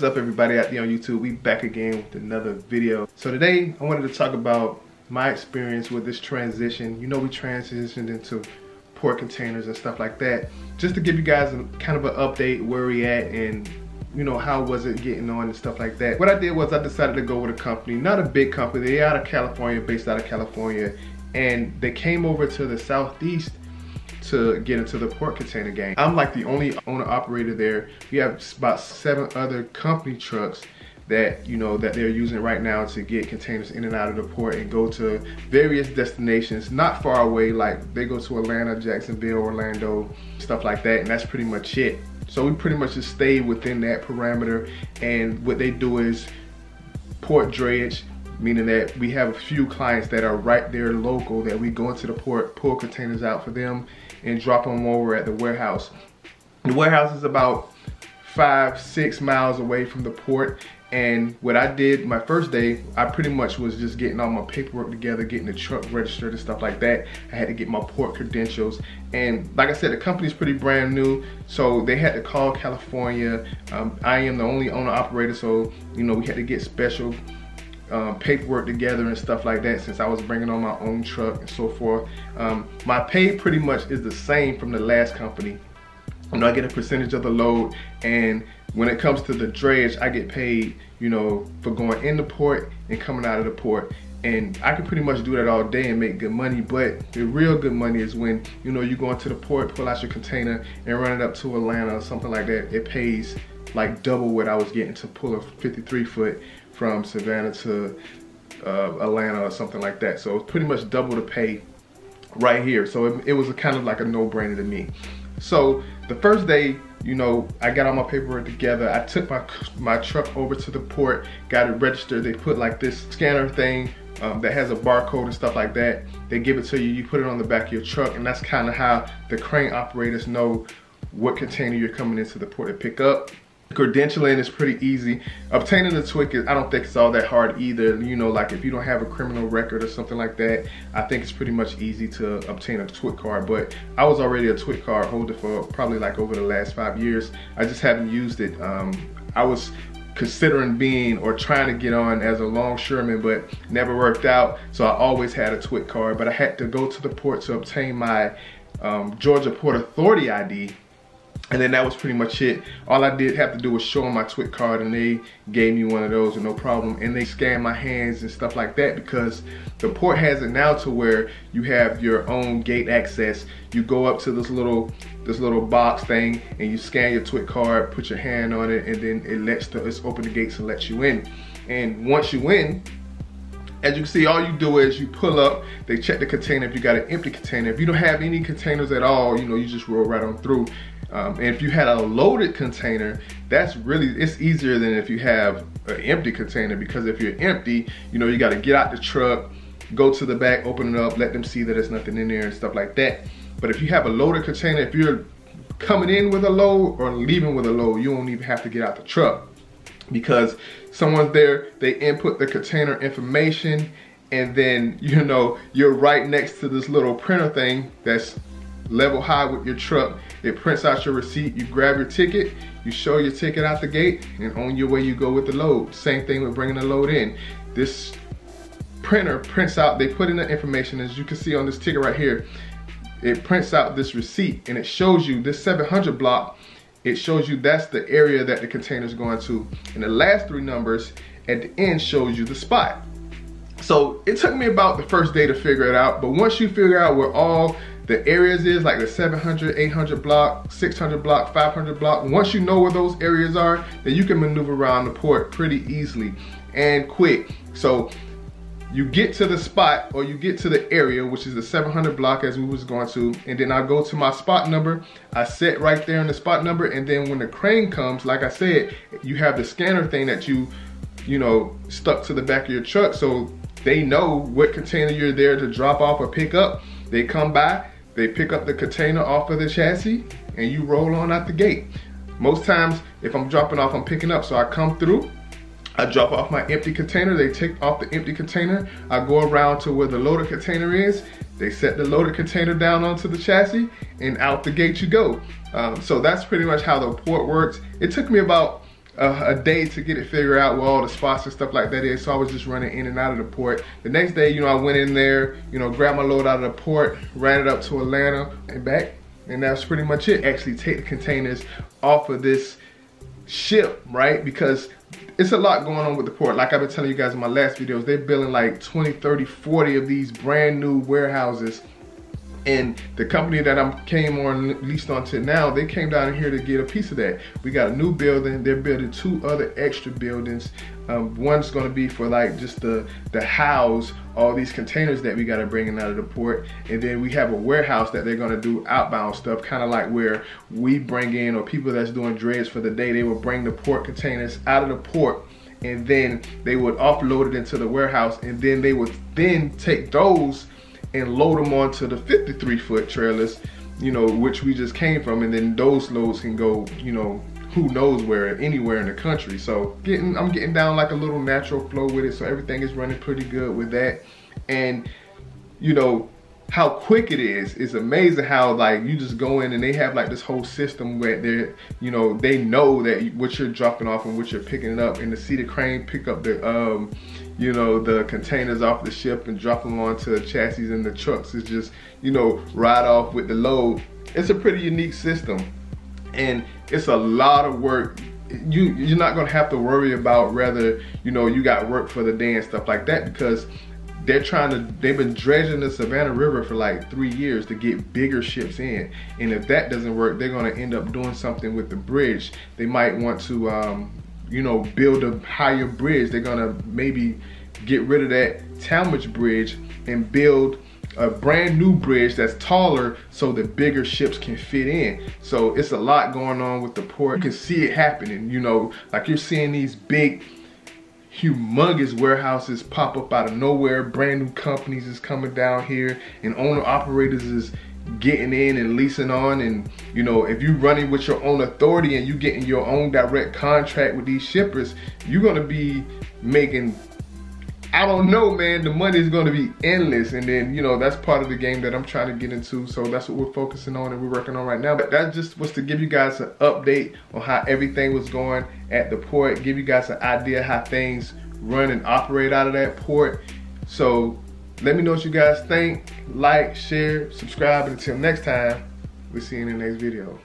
is up, everybody out there on YouTube? We back again with another video. So today I wanted to talk about my experience with this transition. You know, we transitioned into port containers and stuff like that, just to give you guys kind of an update where we at and you know, how was it getting on and stuff like that. What I did was I decided to go with a company, not a big company, they're out of California, based out of California, and they came over to the Southeast to get into the port container game. I'm like the only owner operator there. We have about 7 other company trucks that, you know, that they're using right now to get containers in and out of the port and go to various destinations not far away. Like they go to Atlanta, Jacksonville, Orlando, stuff like that, and that's pretty much it. So we pretty much just stay within that parameter, and what they do is port drayage, meaning that we have a few clients that are right there local that we go into the port, pull containers out for them and drop them over at the warehouse. The warehouse is about 5-6 miles away from the port. And what I did my first day, I pretty much was just getting all my paperwork together, getting the truck registered and stuff like that. I had to get my port credentials. And like I said, the company's pretty brand new, so they had to call California. I am the only owner operator, so you know, we had to get special paperwork together and stuff like that, since I was bringing on my own truck and so forth. My pay pretty much is the same from the last company. You know, I get a percentage of the load, and when it comes to the drayage, I get paid, you know, for going in the port and coming out of the port. And I can pretty much do that all day and make good money, but the real good money is when, you know, you go into the port, pull out your container and run it up to Atlanta or something like that. It pays like double what I was getting to pull a 53 foot from Savannah to Atlanta or something like that. So it's pretty much double the pay right here. So it was a kind of like a no-brainer to me. So the first day, you know, I got all my paperwork together. I took my truck over to the port, got it registered. They put like this scanner thing that has a barcode and stuff like that. They give it to you, you put it on the back of your truck, and that's kind of how the crane operators know what container you're coming into the port to pick up. Credentialing is pretty easy. Obtaining the TWIC, I don't think it's all that hard either. You know, like if you don't have a criminal record or something like that, I think it's pretty much easy to obtain a TWIC card. But I was already a TWIC card holder for probably like over the last 5 years. I just haven't used it. I was considering being or trying to get on as a longshoreman, but never worked out. So I always had a TWIC card, but I had to go to the port to obtain my Georgia Port Authority ID. And then that was pretty much it. All I did have to do was show them my TWIC card, and they gave me one of those with no problem. And they scanned my hands and stuff like that, because the port has it now to where you have your own gate access. You go up to this little box thing and you scan your TWIC card, put your hand on it, and then it's open the gates and lets you in. And once you in, as you can see, all you do is you pull up, they check the container if you got an empty container. If you don't have any containers at all, you know, you just roll right on through. And if you had a loaded container, it's easier than if you have an empty container, because if you're empty, you know, you got to get out the truck, go to the back, open it up, let them see that there's nothing in there and stuff like that. But if you have a loaded container, if you're coming in with a load or leaving with a load, you don't even have to get out the truck, because someone's there, they input the container information, and then, you know, you're right next to this little printer thing that's level high with your truck. It prints out your receipt, you grab your ticket, you show your ticket out the gate, and on your way you go with the load. Same thing with bringing the load in. This printer prints out, they put in the information, as you can see on this ticket right here, it prints out this receipt, and it shows you this 700 block. It shows you that's the area that the container is going to, and the last 3 numbers at the end shows you the spot. So it took me about the first day to figure it out, but once you figure out where all the areas is, like the 700, 800 block, 600 block, 500 block, once you know where those areas are, then you can maneuver around the port pretty easily and quick. So you get to the spot, or you get to the area, which is the 700 block as we was going to, and then I go to my spot number, I set right there in the spot number, and then when the crane comes, like I said, you have the scanner thing that you know, stuck to the back of your truck, so they know what container you're there to drop off or pick up. They come by, they pick up the container off of the chassis, and you roll on out the gate. Most times, if I'm dropping off, I'm picking up, so I come through, I drop off my empty container, they take off the empty container, I go around to where the loaded container is, they set the loaded container down onto the chassis, and out the gate you go. So that's pretty much how the port works. It took me about a day to get it figured out where all the spots and stuff like that is. So I was just running in and out of the port. The next day, you know, I went in there, you know, grabbed my load out of the port, ran it up to Atlanta and back. And that's pretty much it. Actually take the containers off of this ship, right? Because it's a lot going on with the port. Like I've been telling you guys in my last videos, they're building like 20, 30, 40 of these brand new warehouses. And the company that I came on, leased onto now, they came down here to get a piece of that. We got a new building. They're building 2 other extra buildings. One's gonna be for like just the house all these containers that we gotta bring in out of the port. And then we have a warehouse that they're gonna do outbound stuff, kind of like where we bring in, or people that's doing dredge for the day, they will bring the port containers out of the port, and then they would offload it into the warehouse, and then they would then take those and load them onto the 53-foot trailers, you know, which we just came from, and then those loads can go, you know, who knows where, anywhere in the country. So I'm getting down like a little natural flow with it, so everything is running pretty good with that. And you know, how quick it is amazing. How like you just go in and they have like this whole system where they're, you know, they know that what you're dropping off and what you're picking up, and to see the crane pick up the you know, the containers off the ship and drop them onto the chassis and the trucks is just, you know, ride off with the load. It's a pretty unique system, and it's a lot of work. You're not gonna have to worry about whether, you know, you got work for the day and stuff like that, because they've been dredging the Savannah River for like 3 years to get bigger ships in. And if that doesn't work, they're gonna end up doing something with the bridge. They might want to, you know, build a higher bridge. They're gonna maybe get rid of that Talmadge bridge and build a brand new bridge that's taller so the bigger ships can fit in. So it's a lot going on with the port. You can see it happening, you know, like you're seeing these big, humongous warehouses pop up out of nowhere. Brand new companies is coming down here, and owner operators is getting in and leasing on. And you know, if you're running with your own authority and you getting your own direct contract with these shippers, you're gonna be making, I don't know, man, the money is gonna be endless. And then, you know, that's part of the game that I'm trying to get into. So that's what we're focusing on and we're working on right now. But that just was to give you guys an update on how everything was going at the port, give you guys an idea how things run and operate out of that port. So let me know what you guys think. Like, share, subscribe, and until next time, we'll see you in the next video.